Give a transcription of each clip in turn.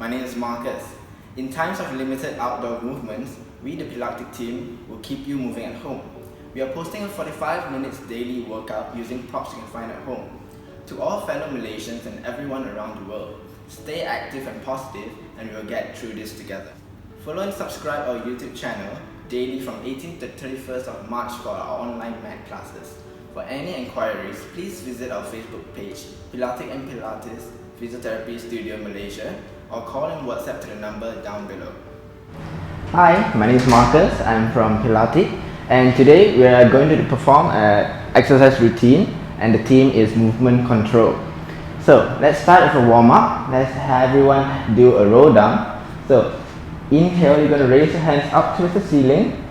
my name is Marcus. In times of limited outdoor movements, we the Pilatique team will keep you moving at home. We are posting a 45 minutes daily workout using props you can find at home. To all fellow Malaysians and everyone around the world, stay active and positive and we will get through this together. Follow and subscribe our YouTube channel daily from 18th to 31st of March for our online mat classes. For any enquiries, please visit our Facebook page, Pilatique and Pilates Physiotherapy Studio Malaysia, or call and WhatsApp to the number down below. Hi, my name is Marcus. I'm from Pilatique, and today we are going to perform an exercise routine, and the theme is movement control. So let's start with a warm up. Let's have everyone do a roll down. So inhale, you're going to raise your hands up towards the ceiling.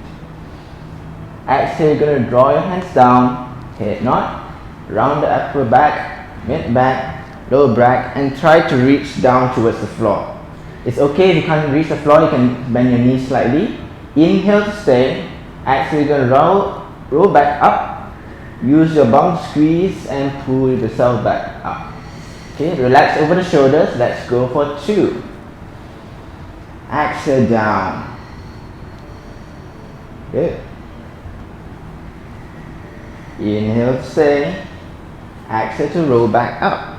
Exhale, you're going to draw your hands down, head nod, round the upper back, mid back, lower back, and try to reach down towards the floor. It's okay if you can't reach the floor, you can bend your knees slightly. Inhale to stay. Exhale, you're going to roll back up. Use your bum squeeze and pull yourself back up. Okay, relax over the shoulders. Let's go for 2. Exhale down. Good. Inhale to stay. Exhale to roll back up.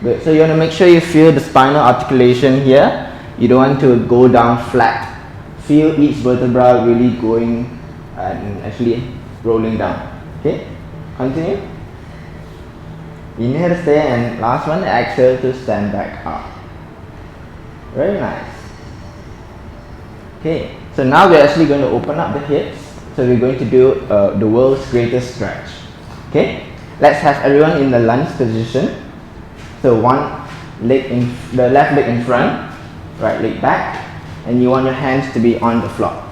Good. So you want to make sure you feel the spinal articulation here. You don't want to go down flat. Feel each vertebra really going and actually rolling down. Okay, continue. Inhale to stay, and last one, exhale to stand back up. Very nice. Okay, so now we're actually going to open up the hips. So we're going to do the world's greatest stretch. Okay, let's have everyone in the lunge position. So one leg in the left leg in front, right leg back, and you want your hands to be on the floor.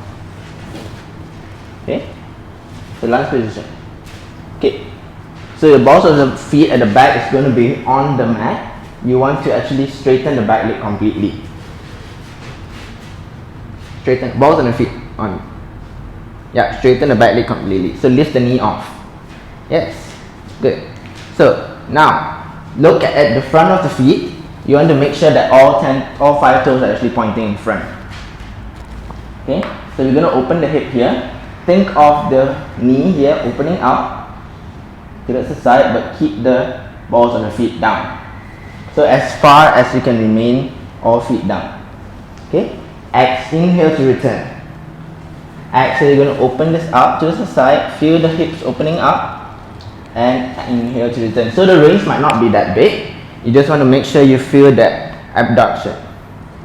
Okay, so lunge position. Okay, so the balls of the feet at the back is going to be on the mat. You want to actually straighten the back leg completely. Straighten balls on the feet on. Yeah, straighten the back leg completely. So lift the knee off. Yes, good. So now look at the front of the feet. You want to make sure that all 5 toes are actually pointing in front. Okay, so you're going to open the hip here. Think of the knee here opening out to the side, but keep the balls on the feet down. So as far as you can remain all feet down. Okay, inhale to return. Exhale, you're going to open this up to the side. Feel the hips opening up. And inhale to return. So the range might not be that big. You just want to make sure you feel that abduction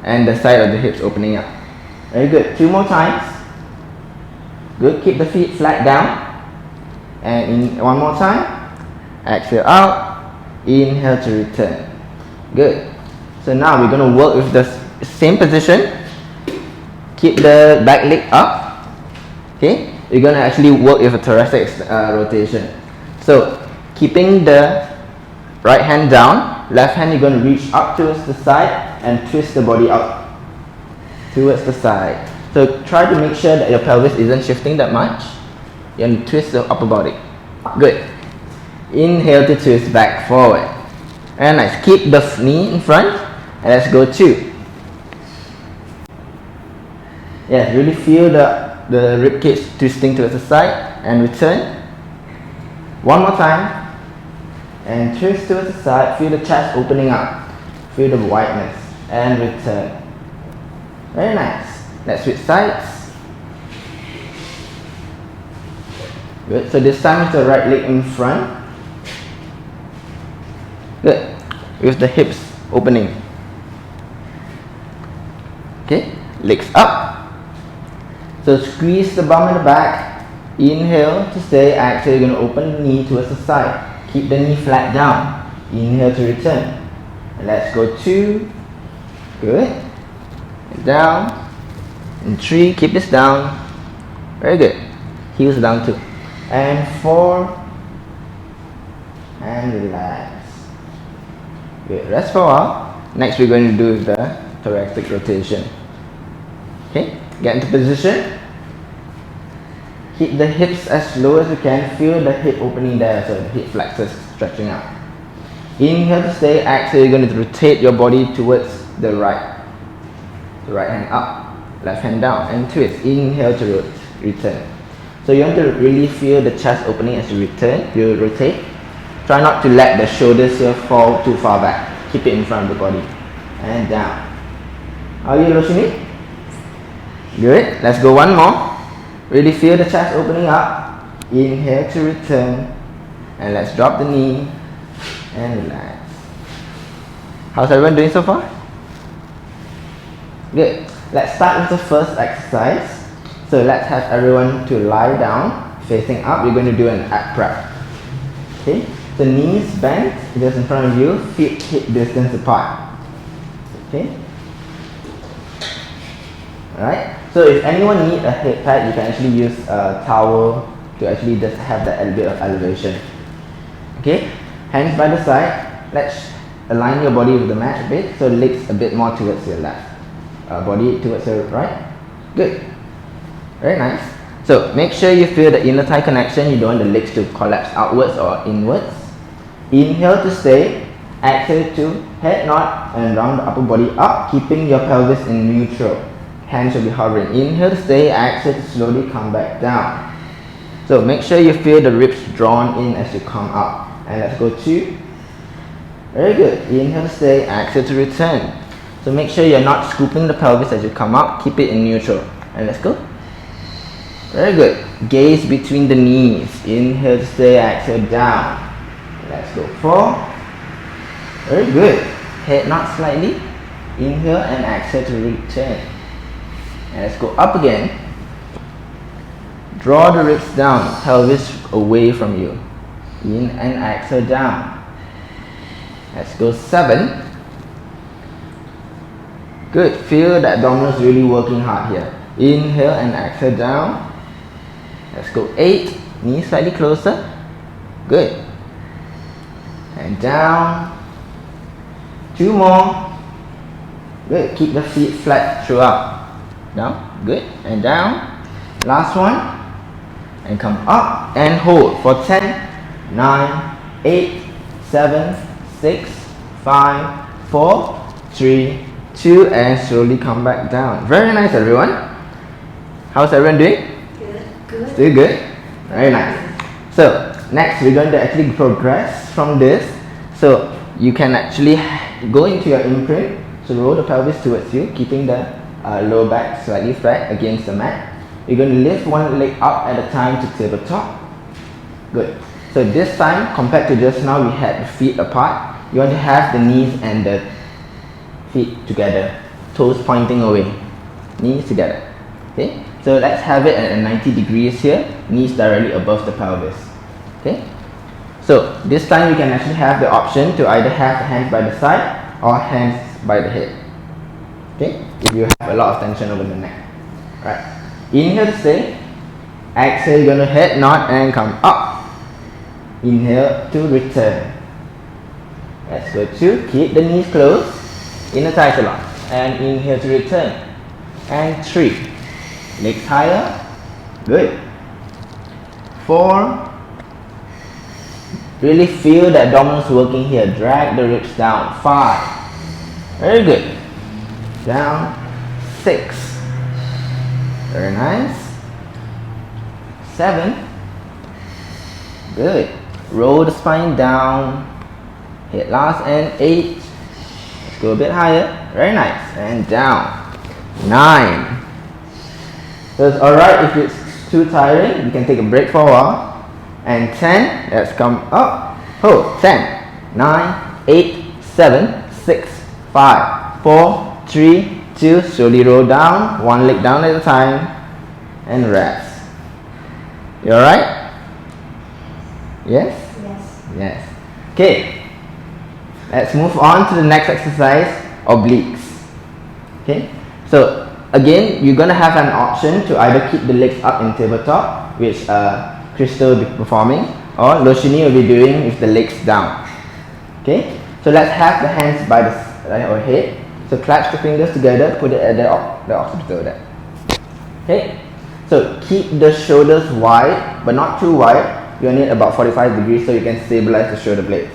and the side of the hips opening up. Very good. 2 more times. Good. Keep the feet flat down. And in 1 more time. Exhale out. Inhale to return. Good. So now we're going to work with the same position. Keep the back leg up. Okay. You're going to actually work with a thoracic rotation. So, keeping the right hand down, left hand you're going to reach up towards the side and twist the body up towards the side. So, try to make sure that your pelvis isn't shifting that much. You want to twist the upper body. Good. Inhale to twist back forward. Very nice. Keep the knee in front and let's go 2. Yeah, really feel the rib cage twisting towards the side and return. 1 more time, and twist towards the side. Feel the chest opening up. Feel the wideness, and return. Very nice. Let's switch sides. Good. So this time with the right leg in front. Good. With the hips opening. Okay. Legs up. So squeeze the bum in the back. Inhale to stay. Exhale, you're going to open the knee towards the side. Keep the knee flat down. Inhale to return. And let's go 2. Good. And down. And 3. Keep this down. Very good. Heels down 2. And 4. And relax. Good. Rest for a while. Next we're going to do the thoracic rotation. Okay. Get into position. Keep the hips as low as you can. Feel the hip opening there, so the hip flexors stretching out. Inhale to stay. Exhale, you're going to rotate your body towards the right. So right hand up, left hand down, and twist. Inhale to return. So you want to really feel the chest opening as you return. You rotate. Try not to let the shoulders here fall too far back. Keep it in front of the body. And down. How are you, Roshini? Good. Let's go one more. Really feel the chest opening up. Inhale to return. And let's drop the knee. And relax. How's everyone doing so far? Good. Let's start with the first exercise. So let's have everyone to lie down, facing up. You're going to do an ab prep. Okay. The knees bent, just in front of you, feet hip distance apart. Okay. Alright. So if anyone needs a head pad, you can actually use a towel to actually just have that bit of elevation. Okay. Hands by the side. Let's align your body with the mat a bit. So legs a bit more towards your left. Body towards your right. Good. Very nice. So make sure you feel the inner thigh connection. You don't want the legs to collapse outwards or inwards. Inhale to stay. Exhale to head nod and round the upper body up, keeping your pelvis in neutral. Hands should be hovering. Inhale to stay. Exhale to slowly come back down. So make sure you feel the ribs drawn in as you come up. And let's go 2. Very good. Inhale to stay. Exhale to return. So make sure you're not scooping the pelvis as you come up. Keep it in neutral. And let's go. Very good. Gaze between the knees. Inhale to stay. Exhale down. Let's go 4. Very good. Head nod slightly. Inhale and exhale to return. And let's go up again. Draw the ribs down. Pelvis away from you. In and exhale down. Let's go 7. Good. Feel the abdominals really working hard here. Inhale and exhale down. Let's go 8. Knees slightly closer. Good. And down. 2 more. Good. Keep the feet flat throughout. Down. Good. And down. Last one. And come up and hold for 10, 9, 8, 7, 6, 5, 4, 3, 2, and slowly come back down. Very nice, everyone. How's everyone doing? Good. Still good? Very nice. So next we're going to actually progress from this. So you can actually go into your imprint. So roll the pelvis towards you, keeping the lower back slightly flat against the mat. You're going to lift one leg up at a time to tabletop. Good. So this time, compared to just now, we had the feet apart. You want to have the knees and the feet together, toes pointing away, knees together. Okay. So let's have it at 90 degrees here, knees directly above the pelvis. Okay. So this time you can actually have the option to either have the hands by the side or hands by the head. Okay. If you have a lot of tension over the neck. Right. Inhale to stay. Exhale, you're going to head nod and come up. Inhale to return. Let's go 2. Keep the knees closed. Inner thighs along. And inhale to return. And 3. Legs higher. Good. 4. Really feel the abdominals working here. Drag the ribs down. 5. Very good. Down. 6. Very nice. 7. Good. Roll the spine down. Hit last and 8. Let's go a bit higher. Very nice. And down. 9. So it's alright if it's too tiring. You can take a break for a while. And 10. Let's come up. Hold. 10, 9, 8, 7, 6, 5, 4, 3, 2. Slowly roll down. One leg down at a time. And rest. You alright? Yes? Yes. Yes. Okay. Let's move on to the next exercise, obliques. Okay. So again, you're gonna have an option to either keep the legs up in tabletop, which Crystal will be performing, or Loshini will be doing with the legs down. Okay. So let's have the hands by our head. So clasp the fingers together, put it at the occipital there. Okay. So keep the shoulders wide, but not too wide. You need about 45 degrees so you can stabilize the shoulder blades.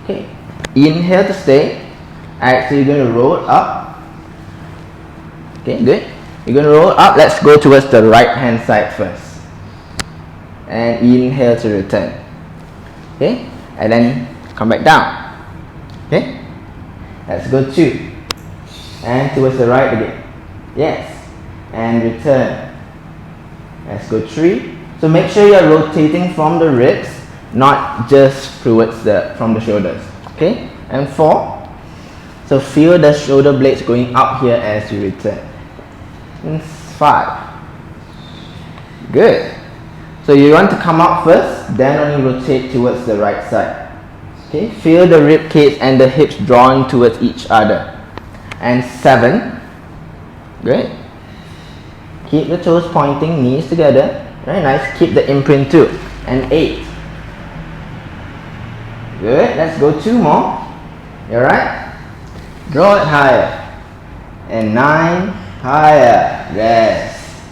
Okay. Inhale to stay. Exhale, you're going to roll up. Okay, good. You're going to roll up. Let's go towards the right hand side first. And inhale to return. Okay, and then come back down. Okay, let's go 2. And towards the right again. Yes. And return. Let's go 3. So make sure you're rotating from the ribs, not just towards from the shoulders. Okay, and 4. So feel the shoulder blades going up here as you return. And 5. Good. So you want to come up first, then only rotate towards the right side. Okay, feel the rib cage and the hips drawn towards each other. And 7. Good. Keep the toes pointing, knees together. Very nice. Keep the imprint too. And 8. Good. Let's go 2 more. You're right. Draw it higher. And 9. Higher. Rest.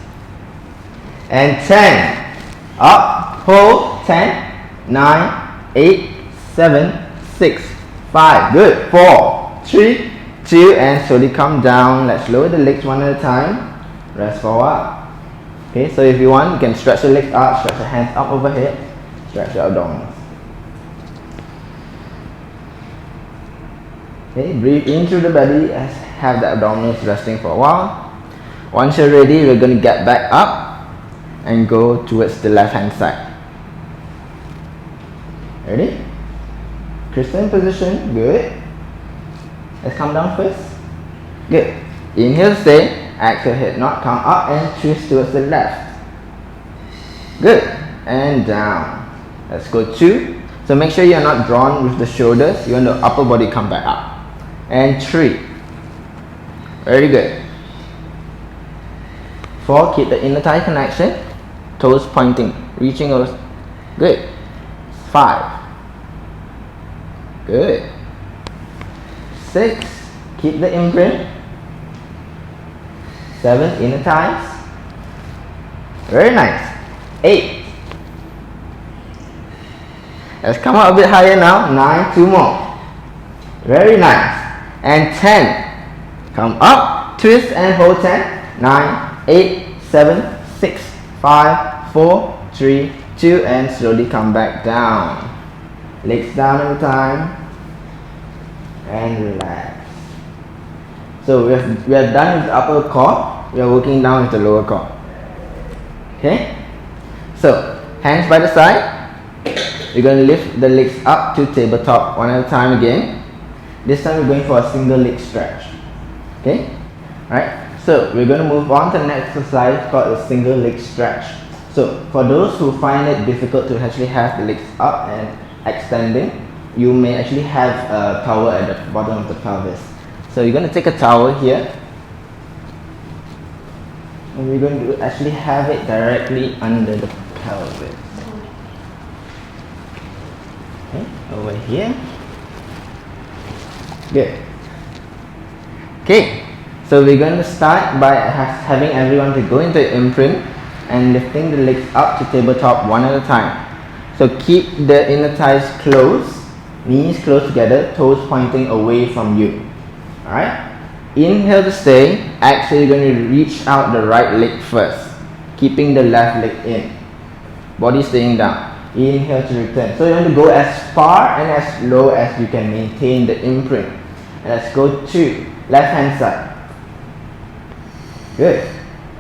And 10. Up. Hold. 10. 9. 8. 7. 6. 5. Good. 4. 3. 2. And slowly come down. Let's lower the legs one at a time. Rest for a while. Okay, so if you want, you can stretch the legs up, stretch the hands up overhead, stretch the abdominals. Okay, breathe in through the belly, have the abdominals resting for a while. Once you're ready, we're going to get back up and go towards the left hand side. Ready? Crystal in position, good. Let's come down first. Good. Inhale, stay. Exhale, head nod, come up and twist towards the left. Good. And down. Let's go 2. So make sure you're not drawn with the shoulders. You want the upper body come back up. And 3. Very good. 4. Keep the inner thigh connection. Toes pointing, reaching over. Good. 5. Good. 6. Keep the imprint. 7. Inner thighs. Very nice. 8. Let's come up a bit higher now. 9. 2 more. Very nice. And 10. Come up. Twist and hold 10. 9. 8. 7. 6. 5. 4. 3. 2. And slowly come back down. Legs down over time. And relax. So we are done with the upper core. We are working down with the lower core. Okay. So hands by the side. We're going to lift the legs up to tabletop one at a time again. This time we're going for a single leg stretch. Okay. Alright. So we're going to move on to the next exercise called a single leg stretch. So for those who find it difficult to actually have the legs up and extending, you may actually have a towel at the bottom of the pelvis. So you're going to take a towel here, and we're going to actually have it directly under the pelvis. Okay, over here. Good. Okay, so we're going to start by having everyone to go into imprint and lifting the legs up to tabletop one at a time. So keep the inner thighs closed, knees close together, toes pointing away from you. Alright? Inhale to stay. Exhale, you're going to reach out the right leg first, keeping the left leg in. Body staying down. Inhale to return. So you want to go as far and as low as you can maintain the imprint. And let's go 2. Left hand side. Good.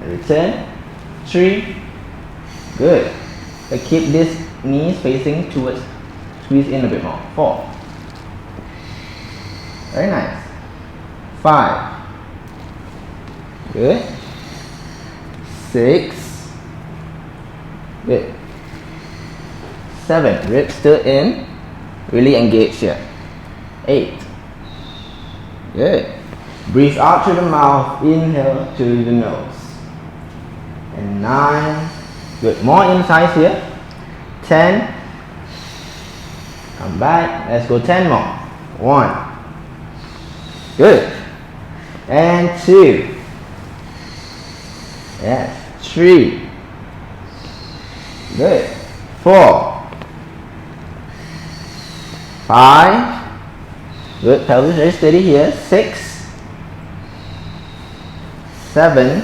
And return. 3. Good. So keep this knees facing towards. Squeeze in a bit more. 4. Very nice. 5. Good. 6. Good. 7. Ribs still in. Really engage here. 8. Good. Breathe out through the mouth. Inhale to the nose. And 9. Good. More insides here. 10. Come back. Let's go 10 more. 1. Good. And 2. Yes. 3. Good. 4. 5. Good. Pelvis very steady here. 6. 7.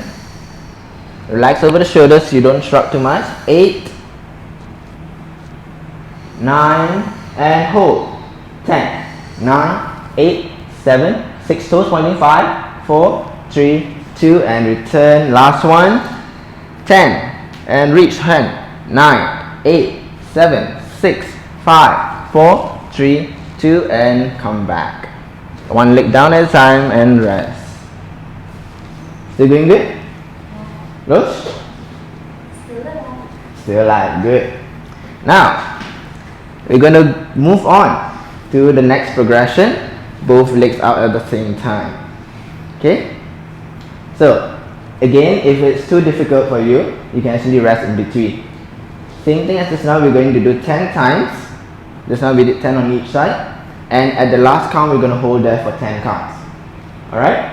Relax over the shoulders so you don't shrug too much. 8, 9, and hold. 10, 9, 8, 7, 6 toes pointing. 5, 4, 3, 2, and return. Last one. 10, and reach hand. 9, 8, 7, 6, 5, 4, 3, 2, and come back. One leg down at a time and rest. Still doing good? Rose? Still alive. Still alive, good. Now, we're going to move on to the next progression. Both legs out at the same time. Okay? So, again, if it's too difficult for you, you can actually rest in between. Same thing as just now, we're going to do 10 times. Just now we did 10 on each side. And at the last count, we're going to hold there for 10 counts. Alright?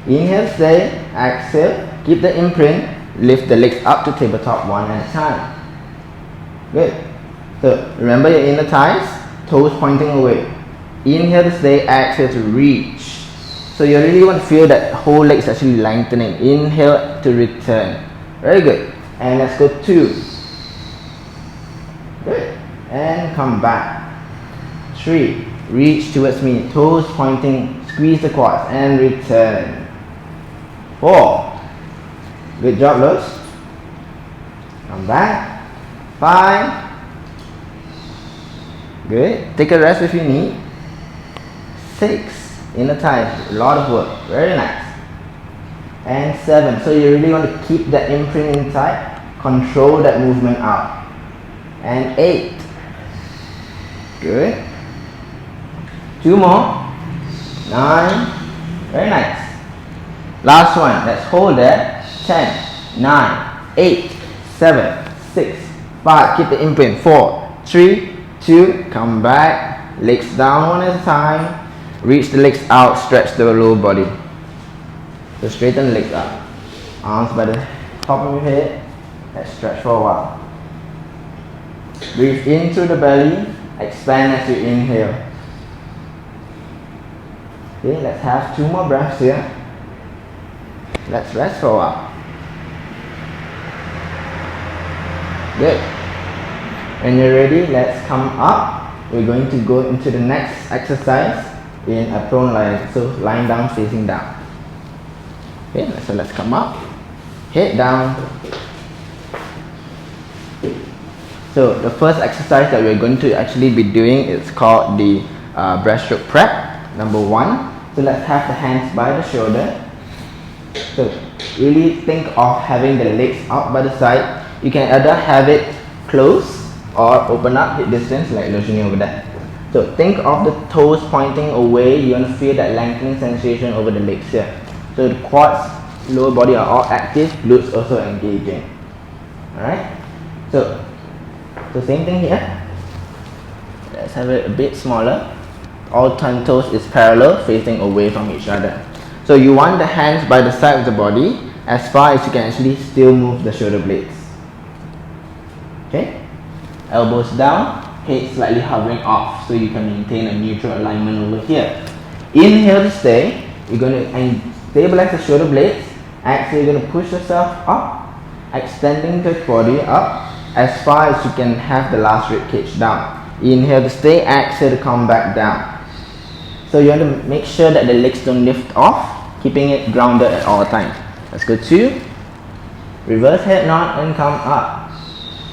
Inhale, stay, exhale, keep the imprint, lift the legs up to tabletop one at a time. Good. So remember your inner thighs, toes pointing away. Inhale to stay, exhale to reach. So you really want to feel that whole leg is actually lengthening. Inhale to return. Very good. And let's go 2. Good. And come back. 3. Reach towards me, toes pointing, squeeze the quads and return. 4. Good job, Los. Come back. 5. Good. Take a rest if you need. 6. Inner thighs. A lot of work. Very nice. And 7. So you really want to keep that imprint inside. Control that movement out. And 8. Good. 2 more. 9. Very nice. Last one. Let's hold that. 10, 9, 8, 7, 6, 5. Keep the imprint. 4, 3, 2. Come back. Legs down one at a time. Reach the legs out. Stretch the lower body. So straighten the legs up. Arms by the top of your head. Let's stretch for a while. Breathe in through the belly. Expand as you inhale. Okay, let's have 2 more breaths here. Let's rest for a while. Good. When you're ready, let's come up. We're going to go into the next exercise in a prone lie. So lying down, facing down. Okay, so let's come up. Head down. So the first exercise that we're going to actually be doing is called the breaststroke prep. Number 1. So let's have the hands by the shoulder. So really think of having the legs out by the side. You can either have it close or open up hip distance like Loshini over there. So think of the toes pointing away. You want to feel that lengthening sensation over the legs here. So the quads, lower body are all active, glutes also engaging. Alright? So same thing here. Let's have it a bit smaller. All 10 toes is parallel, facing away from each other. So you want the hands by the side of the body as far as you can actually still move the shoulder blades. Okay? Elbows down, head slightly hovering off so you can maintain a neutral alignment over here. Inhale to stay. You're going to stabilize the shoulder blades. Exhale, you're going to push yourself up, extending the body up as far as you can have the last rib cage down. Inhale to stay, exhale to come back down. So you want to make sure that the legs don't lift off, keeping it grounded at all times. Let's go 2. Reverse head nod and come up.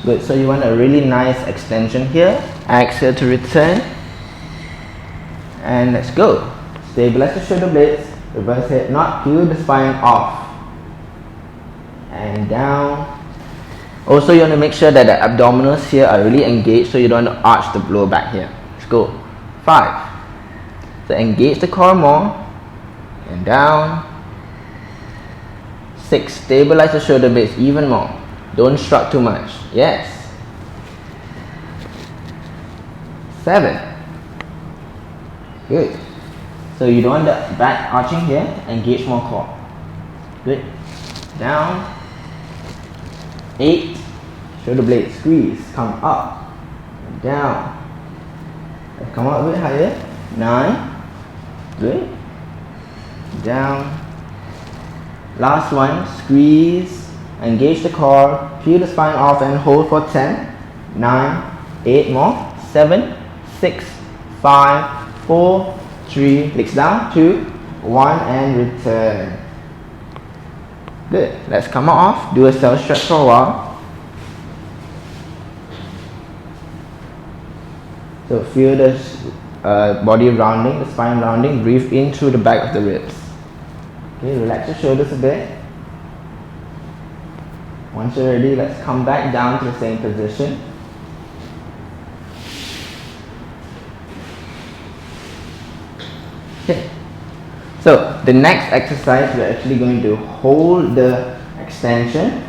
Good, so you want a really nice extension here. Exhale to return. And let's go. Stabilize the shoulder blades. Reverse head nod, peel the spine off. And down. Also, you want to make sure that the abdominals here are really engaged so you don't want to arch the lower back here. Let's go. 5. So engage the core more. And down. 6. Stabilize the shoulder blades even more. Don't shrug too much. Yes. 7. Good. So you don't want the back arching here. Engage more core. Good. Down. 8. Shoulder blade squeeze. Come up. And down. Come up a bit higher. 9. Good. Down. Last one, squeeze, engage the core, peel the spine off and hold for 10, 9, 8 more, 7, 6, 5, 4, 3, legs down, 2, 1 and return. Good. Let's come off, do a self stretch for a while. So feel the body rounding, the spine rounding, breathe in through the back of the ribs. Okay, relax your shoulders a bit. Once you're ready, let's come back down to the same position. Okay. So the next exercise, we're actually going to hold the extension.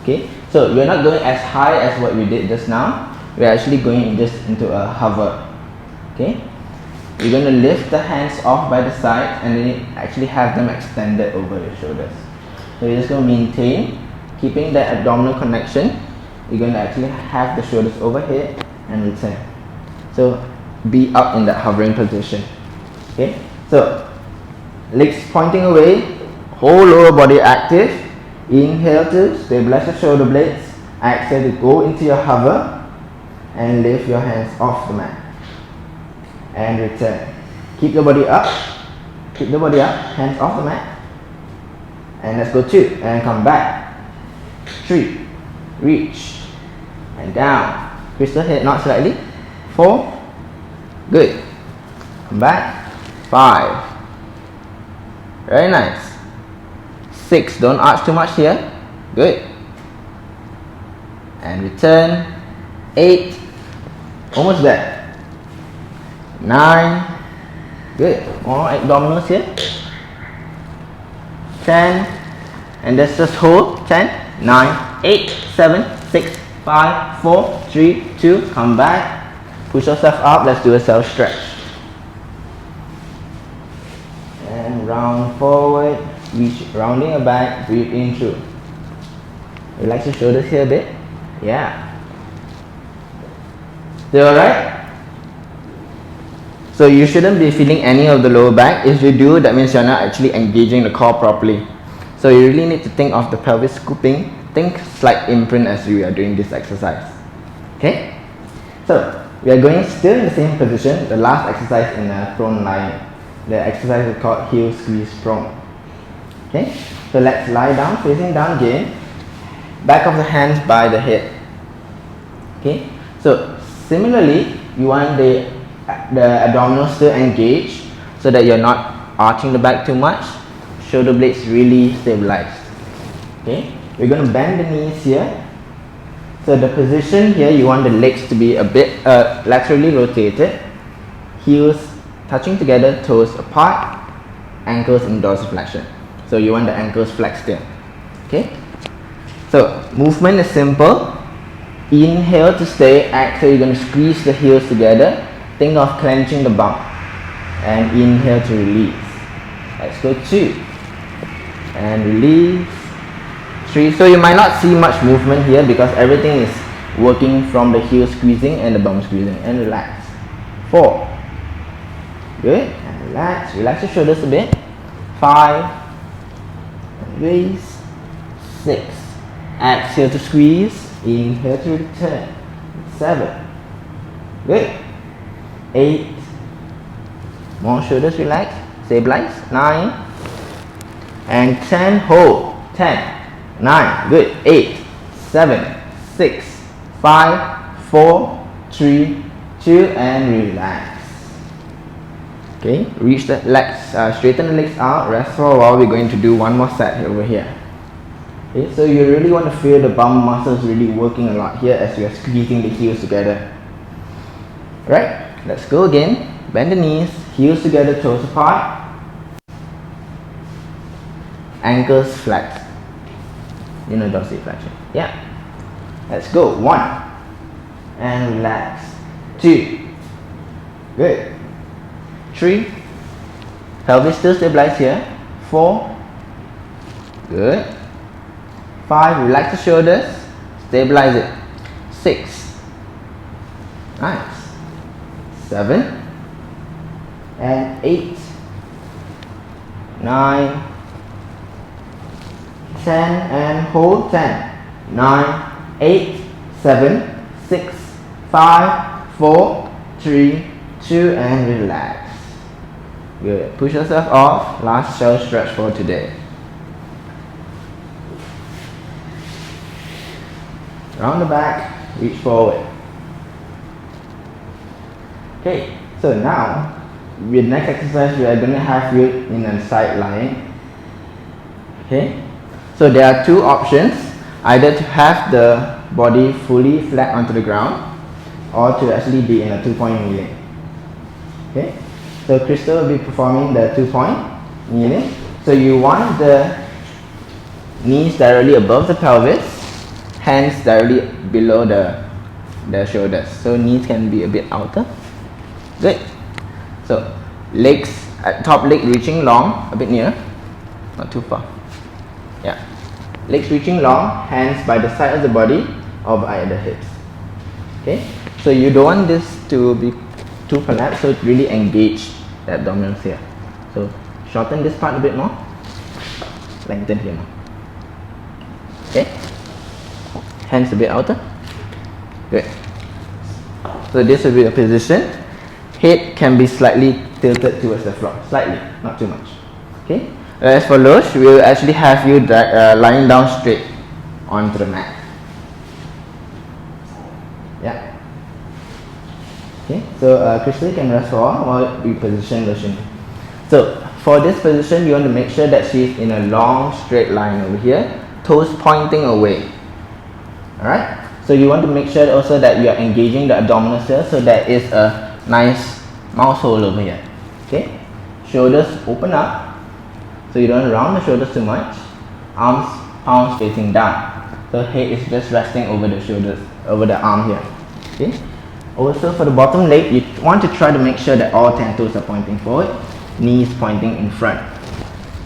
Okay. So we're not going as high as what we did just now. We're actually going just into a hover. Okay. You're going to lift the hands off by the side and then actually have them extended over your shoulders. So you're just going to maintain, keeping that abdominal connection. You're going to actually have the shoulders overhead and return. So be up in that hovering position. Okay. So legs pointing away, whole lower body active. Inhale to stabilize your shoulder blades. Exhale to go into your hover and lift your hands off the mat. And return. Keep your body up. Keep the body up. Hands off the mat. And let's go 2. And come back. 3. Reach. And down. Twist the head not slightly. 4. Good. Come back. 5. Very nice. 6. Don't arch too much here. Good. And return. 8. Almost there. 9. Good. More abdominals here. 10. And let's just hold. 10, 9, 8, 7, 6, 5, 4, 3, 2. Come back. Push yourself up. Let's do a self stretch. And round forward. Reach, rounding your back. Breathe in through. Relax your shoulders here a bit. Yeah. Still alright? So you shouldn't be feeling any of the lower back. If you do, that means you're not actually engaging the core properly. So you really need to think of the pelvis scooping. Think slight imprint as we are doing this exercise. Okay? So we are going still in the same position. The last exercise in a prone lying. The exercise is called heel squeeze prone. Okay? So let's lie down, facing down again. Back of the hands by the head. Okay? So similarly, you want the abdominals still engaged so that you're not arching the back too much. Shoulder blades really stabilized. Okay, we're going to bend the knees here. So the position here, you want the legs to be a bit laterally rotated, heels touching together, toes apart, ankles in dorsiflexion. So you want the ankles flexed in. Okay, so movement is simple. Inhale to stay, exhale, you're going to squeeze the heels together. Think of clenching the bum. And inhale to release. Let's go 2. And release. 3. So you might not see much movement here because everything is working from the heel squeezing and the bum squeezing. And relax. 4. Good. And relax. Relax your shoulders a bit. 5. And release. 6. Exhale to squeeze. Inhale to return. 7. Good. 8. More shoulders relax. Stabilize. 9. And 10. Hold. 10. 9. Good. 8. 7. 6. 5. 4. 3. 2. And relax. Okay. Reach the legs. Straighten the legs out. Rest for a while. We're going to do one more set over here. Okay, so you really want to feel the bum muscles really working a lot here as you are squeezing the heels together. Right, let's go again. Bend the knees, heels together, toes apart, ankles flat. You know, dorsiflexion. Yeah. Let's go. 1. And relax. 2. Good. 3. Pelvis still stabilized here. 4. Good. 5. Relax the shoulders. Stabilize it. 6. Nice. 7. And 8. 9. 10 and hold. 10, 9, 8, 7, 6, 5, 4, 3, 2 and relax. Good. Push yourself off. Last shell stretch for today. Round the back, reach forward. Okay, so now with next exercise we are going to have you in a side lying. Okay, so there are two options, either to have the body fully flat onto the ground or to actually be in a 2-point kneeling. Okay, so Crystal will be performing the 2-point kneeling. So you want the knees directly above the pelvis, hands directly below the shoulders, so knees can be a bit outer. Good. So legs at top leg reaching long, a bit near, not too far. Yeah, legs reaching long, hands by the side of the body or by the hips. Okay, so you don't want this to be too collapsed, so really engage the abdominals here. So shorten this part a bit more, lengthen here more. Okay, hands a bit outer. Good. So this will be the position. Head can be slightly tilted towards the floor, slightly, not too much. Okay. As for Losh, we will actually have you lying down straight onto the mat. Yeah. Okay. So Crystal can rest for a while while we position Lotion. So for this position, you want to make sure that she's in a long straight line over here, toes pointing away. Alright, so you want to make sure also that you are engaging the abdominals here, so there is a nice mouse hole over here. Okay, shoulders open up, so you don't round the shoulders too much. Arms, palms facing down, so head is just resting over the shoulders, over the arm here. Okay, also for the bottom leg, you want to try to make sure that all 10 toes are pointing forward, knees pointing in front.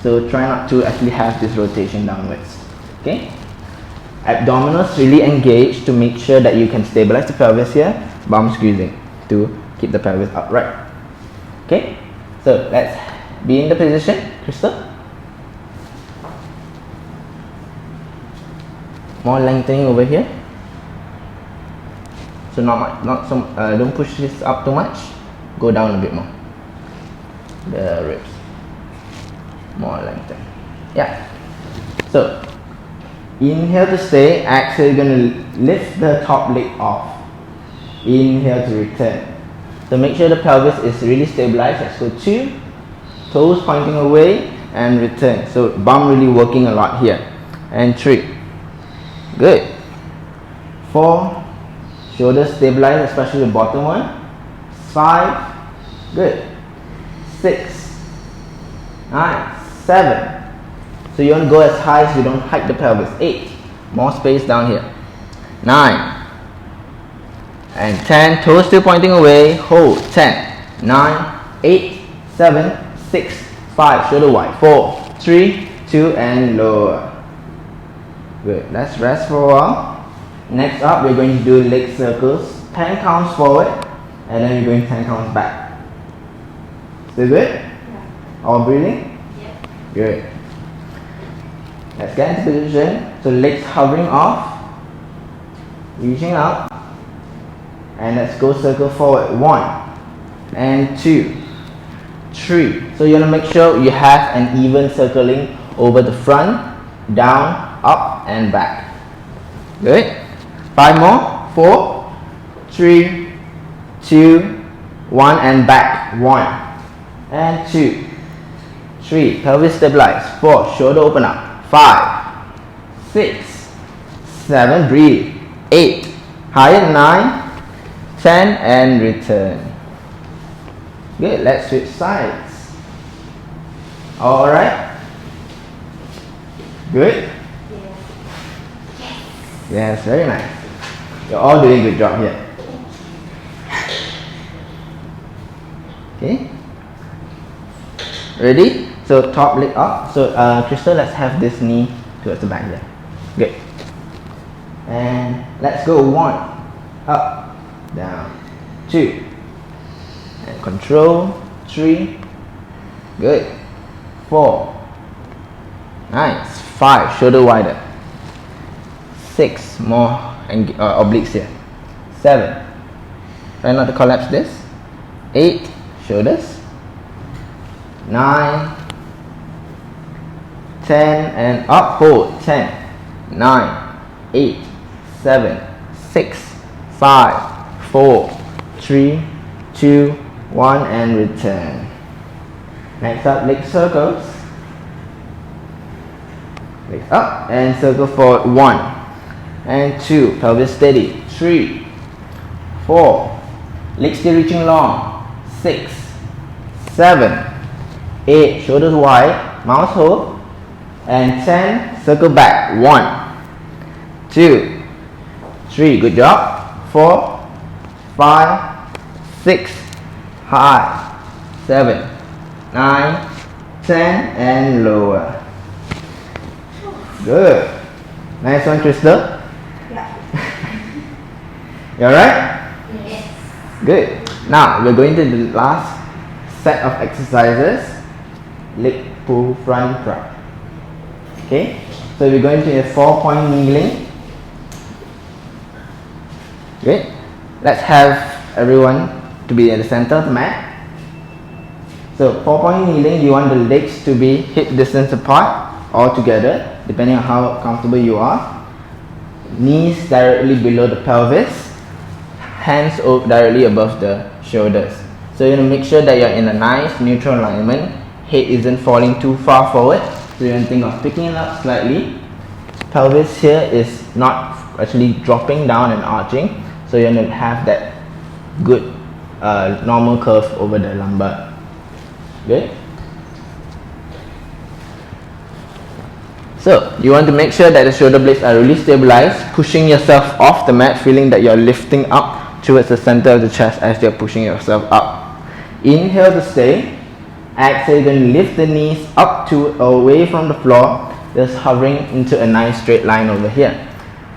So try not to actually have this rotation downwards. Okay. Abdominals really engage to make sure that you can stabilize the pelvis here, bum squeezing to keep the pelvis upright. Okay, so let's be in the position. Crystal, more lengthening over here, so not much, not so don't push this up too much, go down a bit more, the ribs more lengthen. Yeah, so inhale to stay, exhale, you're going to lift the top leg off. Inhale to return. So make sure the pelvis is really stabilized. Let's go 2, toes pointing away and return. So bum really working a lot here. And 3. Good. 4, shoulders stabilized, especially the bottom one. 5, good. 6, 9, 7. So you want to go as high as you don't hike the pelvis. 8, more space down here. 9 and 10, toes still pointing away. Hold. 10, 9, 8, 7, 6, 5, shoulder wide. 4, 3, 2 and lower. Good. Let's rest for a while. Next up, we're going to do leg circles. 10 counts forward and then we're going 10 counts back. Still good? Yeah. All breathing? Yeah. Good. Let's get into position. So legs hovering off, reaching out, and let's go circle forward. 1 and 2, 3. So you want to make sure you have an even circling over the front, down, up and back. Good. 5 more. 4, 3, 2, 1 and back. 1 and 2, 3. Pelvis stabilize. 4. Shoulder open up. 5, 6, 7, breathe. 8, higher. 9, 10 and return. Good, let's switch sides. Alright? Good? Yes, very nice. You're all doing a good job here. Okay? Ready? So top leg up. So Crystal, let's have this knee towards the back here. Good. And let's go. 1, up, down, 2, and control. 3, good. 4, nice. 5, shoulder wider. 6, more obliques here. 7, try not to collapse this. 8, shoulders. 9, 10, and up, hold. 10, 9, 8, 7, 6, 5, 4, 3, 2, 1, and return. Next up, leg circles. Legs up and circle forward. 1 and 2, pelvis steady. 3, 4, legs still reaching long. 6, 7, 8, shoulders wide, mouse hold. And 10, circle back. 1, 2, 3, good job. 4, 5, 6, high. 7, 9, 10, and lower. Good. Nice one, Crystal. Yeah. You alright? Yes. Good. Now we're going to the last set of exercises. Leg pull front prep. Okay. So we're going to a 4-point kneeling. Good. Let's have everyone to be in the center of the mat. So 4-point kneeling, you want the legs to be hip distance apart or together, depending on how comfortable you are. Knees directly below the pelvis, hands directly above the shoulders. So you want to make sure that you're in a nice neutral alignment. Head isn't falling too far forward. So you want to think of picking it up slightly. Pelvis here is not actually dropping down and arching. So you want to have that good normal curve over the lumbar. Good. So you want to make sure that the shoulder blades are really stabilized, pushing yourself off the mat, feeling that you're lifting up towards the center of the chest as you're pushing yourself up. Inhale to stay. Exhale, you're going to lift the knees up to away from the floor, just hovering into a nice straight line over here.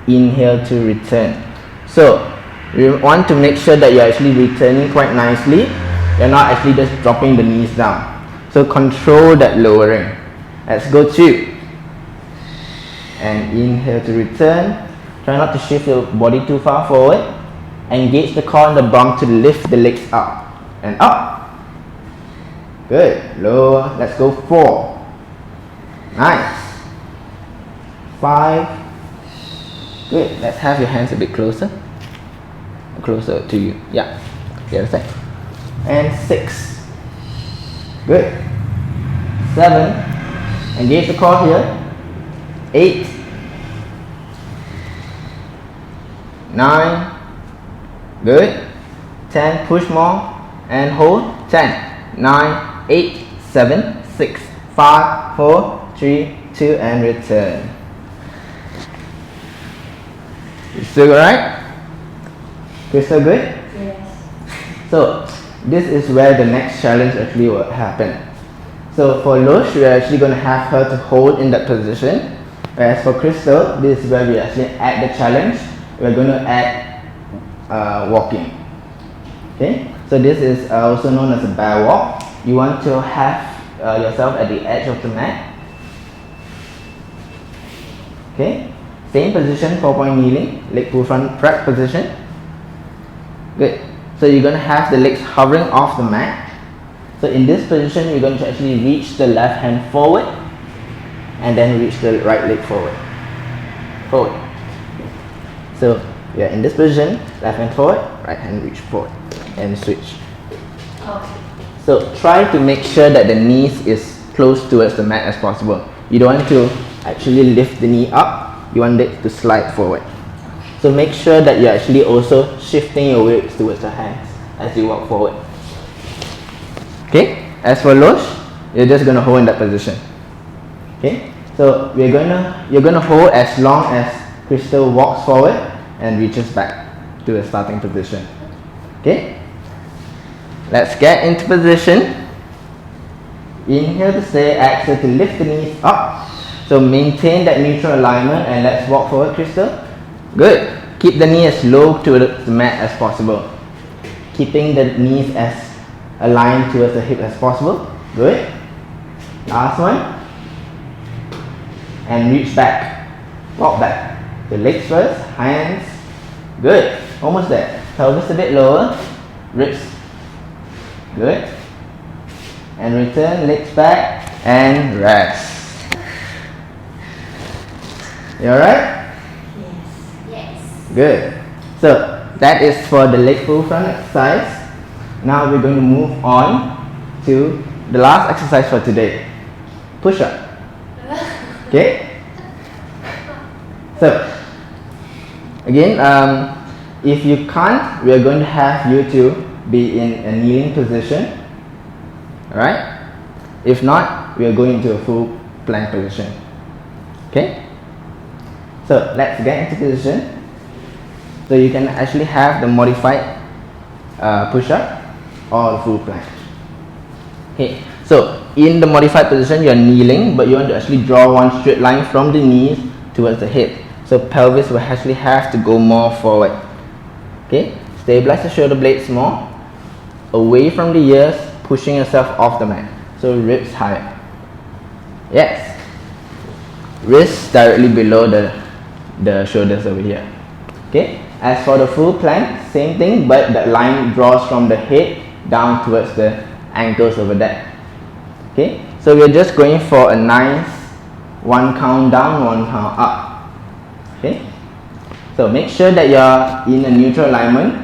Inhale to return. So you want to make sure that you're actually returning quite nicely. You're not actually just dropping the knees down. So control that lowering. Let's go 2. And inhale to return. Try not to shift your body too far forward. Engage the core and the bum to lift the legs up and up. Good. Lower. Let's go 4. Nice. 5. Good. Let's have your hands a bit closer. Closer to you. Yeah. The other side. And 6. Good. 7. Engage the core here. 8. 9. Good. 10. Push more and hold. 10, 9, 8, 7, 6, 5, 4, 3, 2, and return. You still alright? Crystal good? Yes. So this is where the next challenge actually will happen. So for Losh, we are actually going to have her to hold in that position. Whereas for Crystal, this is where we actually add the challenge. We're going to add walking. Okay, so this is also known as a bear walk. You want to have yourself at the edge of the mat. Okay, same position, 4-point kneeling, leg pull front prep position. Good. So you're going to have the legs hovering off the mat. So in this position, you're going to actually reach the left hand forward and then reach the right leg forward. Forward. So we are in this position, left hand forward, right hand reach forward and switch. Okay. So try to make sure that the knees is close towards the mat as possible. You don't want to actually lift the knee up, you want it to slide forward. So make sure that you're actually also shifting your weight towards your hands as you walk forward. Okay, as for Losh, you're just going to hold in that position. Okay, so you're going to hold as long as Crystal walks forward and reaches back to the starting position. Okay, let's get into position. Inhale to stay, exhale to lift the knees up. So maintain that neutral alignment and let's walk forward, Crystal. Good. Keep the knee as low to the mat as possible. Keeping the knees as aligned towards the hip as possible. Good. Last one. and reach back. Walk back. The legs first, hands. Good. Almost there. Pelvis a bit lower. Ribs. Good. And return, legs back and rest. You alright? Yes. Good. So that is for the leg pull front exercise. Now we're going to move on to the last exercise for today. Push up. Okay? So again, if you can't, we are going to have you to be in a kneeling position. Alright? If not, we are going into a full plank position. Okay? So let's get into position. So you can actually have the modified push-up or full plank. Okay, so in the modified position you are kneeling, but you want to actually draw one straight line from the knees towards the head. So pelvis will actually have to go more forward. Okay, stabilize the shoulder blades more, away from the ears, pushing yourself off the mat. So ribs higher. Yes. Wrists directly below the shoulders over here. Okay. As for the full plank, same thing, but the line draws from the head down towards the ankles over there. Okay. So we're just going for a nice 1 count down, 1 count up. Okay. So make sure that you're in a neutral alignment.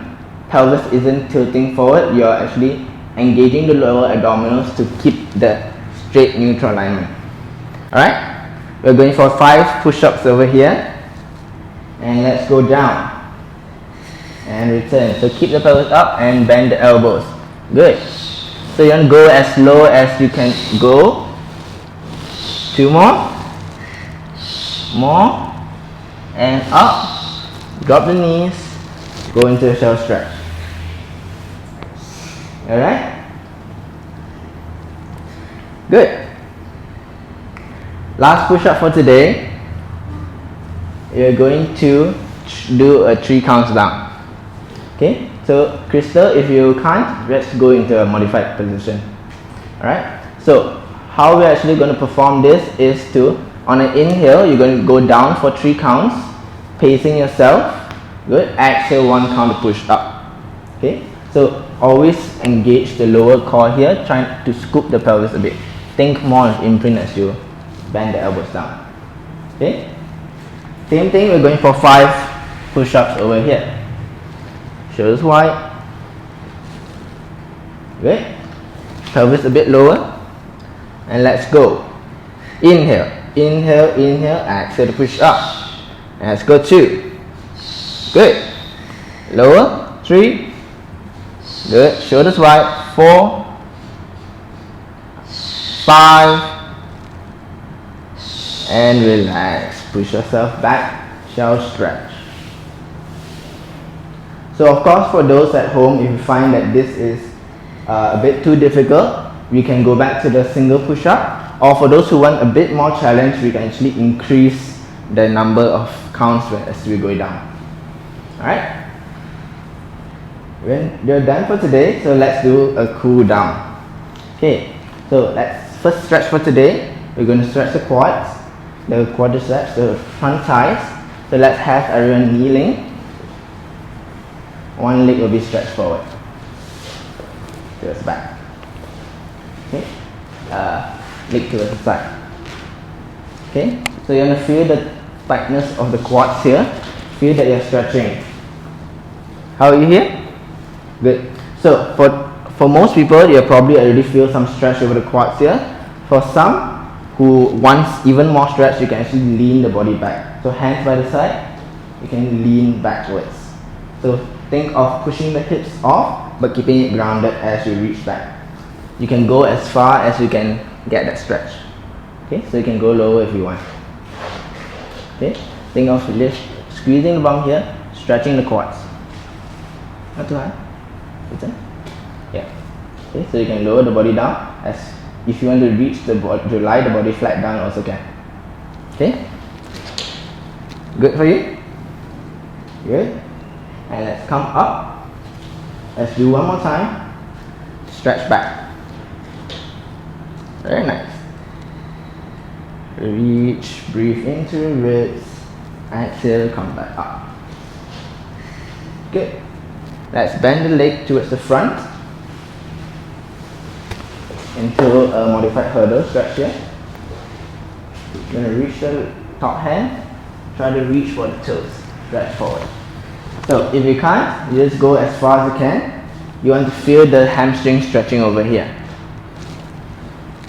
Pelvis isn't tilting forward. You're actually engaging the lower abdominals to keep the straight neutral alignment. Alright. We're going for 5 push-ups over here. And let's go down. And return. So keep the pelvis up and bend the elbows. Good. So you want to go as low as you can go. 2 more. More. And up. Drop the knees. Go into a shallow stretch. Alright? Good. Last push-up for today. You're going to do a 3 counts down. Okay, so Crystal, if you can't, let's go into a modified position. Alright, so how we're actually going to perform this is to, on an inhale, you're going to go down for 3 counts, pacing yourself. Good, exhale 1 count to push up. Okay, so always engage the lower core here, trying to scoop the pelvis a bit. Think more of imprint as you bend the elbows down. Okay, same thing, we're going for 5 push-ups over here. Shoulders wide. Good. Pelvis a bit lower. And let's go. Inhale. Inhale, inhale. Exhale to push up. And let's go 2. Good. Lower. 3. Good. Shoulders wide. 4. 5. And relax. Push yourself back. Shallow stretch. So of course, for those at home, if you find that this is a bit too difficult, we can go back to the single push-up, or for those who want a bit more challenge, we can actually increase the number of counts as we go down. Alright? When you're done for today, so let's do a cool down. Okay, so let's first stretch for today. We're going to stretch the quads, the quadriceps, the front thighs. So let's have everyone kneeling. One leg will be stretched forward. Towards back. Okay. Leg towards the side. Okay. So you want to feel the tightness of the quads here. Feel that you're stretching. How are you here? Good. So for most people, you probably already feel some stretch over the quads here. For some who wants even more stretch, you can actually lean the body back. So hands by the side, you can lean backwards. So think of pushing the hips off, but keeping it grounded as you reach back. You can go as far as you can get that stretch. Okay, so you can go lower if you want. Okay, think of squeezing the bum here, stretching the quads. Not too high. Return. Yeah. Okay, so you can lower the body down. As if you want to reach the body, to lie the body flat down, also can. Okay. Good for you. Good. And let's come up. Let's do one more time. Stretch back. Very nice. Reach, breathe into the ribs. Exhale, come back up. Good. Let's bend the leg towards the front into a modified hurdle stretch here. You're going to reach the top hand. Try to reach for the toes. Stretch forward. So if you can't, you just go as far as you can. You want to feel the hamstring stretching over here.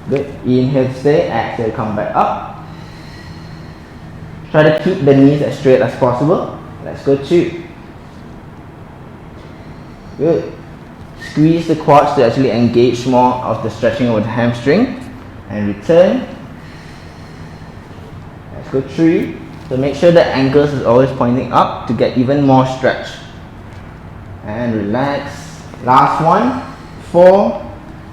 Good. Inhale to stay. Exhale, come back up. Try to keep the knees as straight as possible. Let's go 2. Good. Squeeze the quads to actually engage more of the stretching over the hamstring. And return. Let's go 3. So make sure the ankles is always pointing up to get even more stretch. And relax. Last one. 4.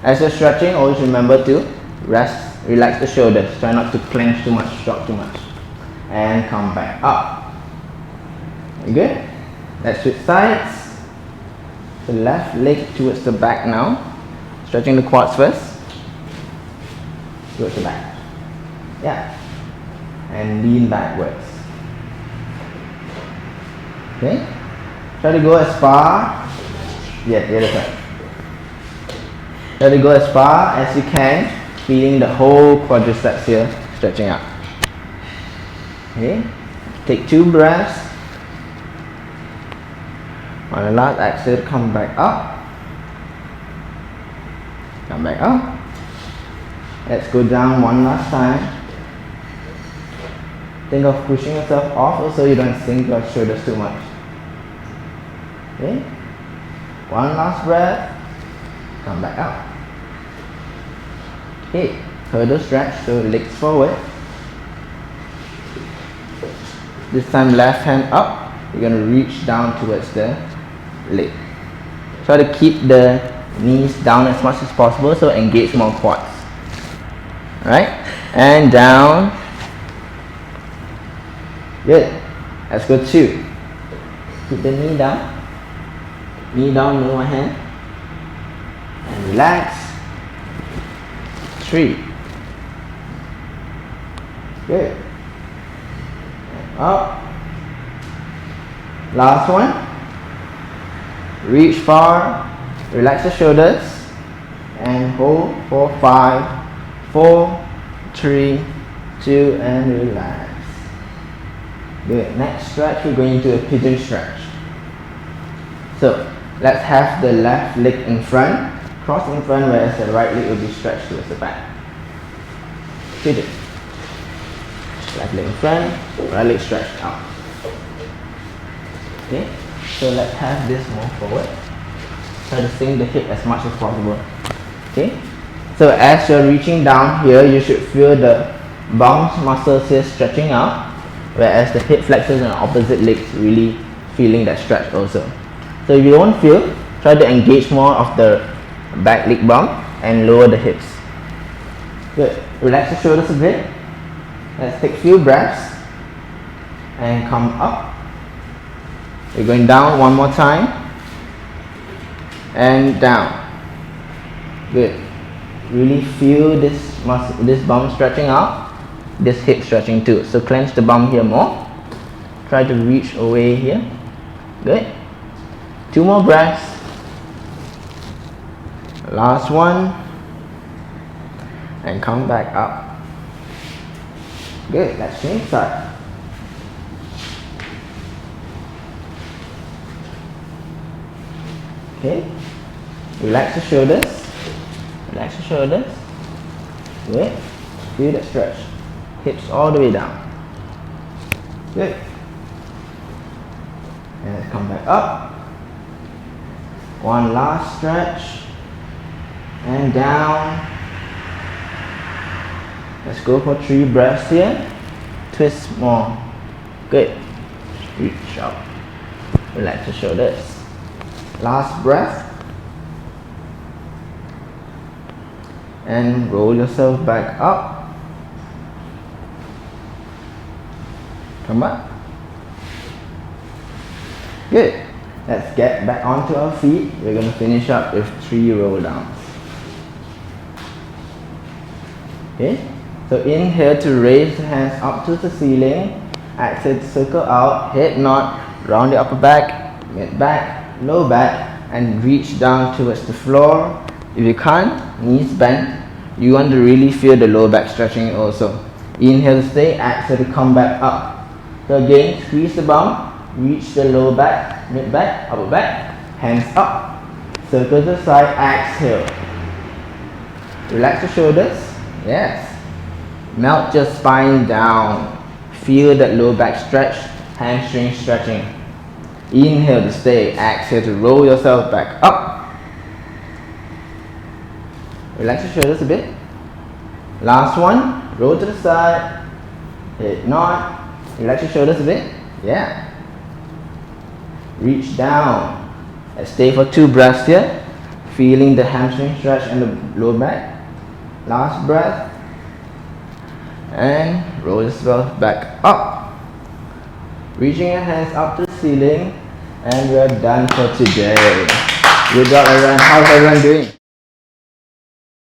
As you're stretching, always remember to rest, relax the shoulders. Try not to clench too much, drop too much. And come back up. You good? Let's switch sides. The left leg towards the back now. Stretching the quads first. Towards the back. Yeah. And lean backwards. Okay? Try to go as far. Yeah, the other side. Try to go as far as you can, feeling the whole quadriceps here stretching out. Okay? Take 2 breaths. On the last exhale, come back up. Come back up. Let's go down one last time. Think of pushing yourself off also you don't sink your shoulders too much. Okay? One last breath. Come back up. Okay, hurdle stretch, so legs forward. This time left hand up. You're going to reach down towards the leg. Try to keep the knees down as much as possible, so engage more quads. Alright, and down. Good. Let's go 2. Keep the knee down. Knee down, move my hand. And relax. 3. Good. And up. Last one. Reach far. Relax the shoulders. And hold for 5, 4, 3, 2, and relax. Good. Next stretch, we're going to a pigeon stretch. So, let's have the left leg in front. Cross in front, whereas the right leg will be stretched towards the back. Pigeon. Left leg in front, right leg stretched out. Okay, so let's have this more forward. Try to sink the hip as much as possible. Okay, so as you're reaching down here, you should feel the bounce muscles here stretching out, whereas the hip flexors and opposite legs really feeling that stretch also. So if you don't feel, try to engage more of the back leg bump and lower the hips. Good. Relax the shoulders a bit. Let's take a few breaths and come up. We're going down one more time and down. Good. Really feel this muscle, this bum stretching out, this hip stretching too. So clench the bum here more. Try to reach away here. Good. 2 more breaths. Last one. And come back up. Good. Let's change side. Okay. Relax the shoulders. Relax the shoulders. Good. Feel that stretch. Hips all the way down. Good. And let's come back up. One last stretch. And down. Let's go for 3 breaths here. Twist more. Good. Reach up. Relax the shoulders. Last breath. And roll yourself back up. Come back. Good. Let's get back onto our feet. We're going to finish up with 3 roll downs. Okay. So inhale to raise the hands up to the ceiling. Exhale to circle out, head nod, round the upper back, mid back, low back, and reach down towards the floor. If you can't, knees bent. You want to really feel the low back stretching also. Inhale to stay, exhale to come back up. So again, squeeze the bum, reach the low back, mid back, upper back, hands up. Circle to the side, exhale. Relax the shoulders, yes. Melt your spine down. Feel that low back stretch, hamstring stretching. Inhale to stay, exhale to roll yourself back up. Relax your shoulders a bit. Last one, roll to the side, head nod, relax your shoulders a bit, yeah. Reach down, and stay for 2 breaths here, feeling the hamstring stretch and the low back. Last breath, and roll yourself back up. Reaching your hands up to the ceiling, and we are done for today. Good job everyone, how's everyone doing?